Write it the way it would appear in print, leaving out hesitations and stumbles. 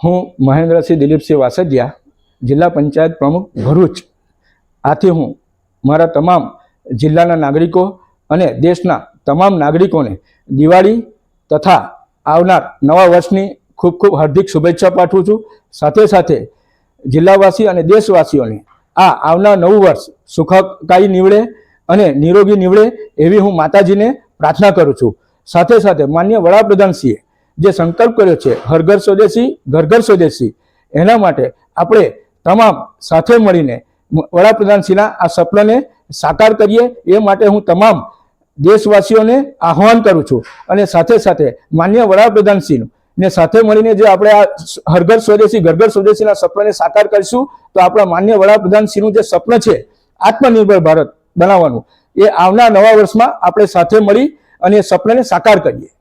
હું મહેન્દ્રસિંહ દિલીપસિંહ વાસદિયા, જિલ્લા પંચાયત પ્રમુખ ભરૂચ. આથી હું મારા તમામ જિલ્લાના નાગરિકો અને દેશના તમામ નાગરિકોને દિવાળી તથા આવનાર નવા વર્ષની ખૂબ ખૂબ હાર્દિક શુભેચ્છા પાઠવું છું. સાથે સાથે જિલ્લાવાસી અને દેશવાસીઓને આ આવનાર નવું વર્ષ સુખકારી નીવડે અને નિરોગી નીવડે એવી હું માતાજીને પ્રાર્થના કરું છું. સાથે સાથે માનનીય વડાપ્રધાનશ્રીએ જે સંકલ્પ કર્યો છે હર ઘર સ્વદેશી ઘર ઘર સ્વદેશી, એના માટે આપણે તમામ સાથે મળીને વડાપ્રધાનશ્રીના આ સપનાને સાકાર કરીએ. એ માટે હું તમામ દેશવાસીઓને આહ્વાન કરું છું અને સાથે સાથે માનનીય વડાપ્રધાનશ્રીનું ને સાથે મળીને જે આપણે આ હર ઘર સ્વદેશી ઘર ઘર સ્વદેશીના સપનાને સાકાર કરીશું તો આપણા માનનીય વડાપ્રધાનશ્રીનું જે સપન છે આત્મનિર્ભર ભારત બનાવવાનું, એ આવનાર નવા વર્ષમાં આપણે સાથે મળી અને એ સપનાને સાકાર કરીએ.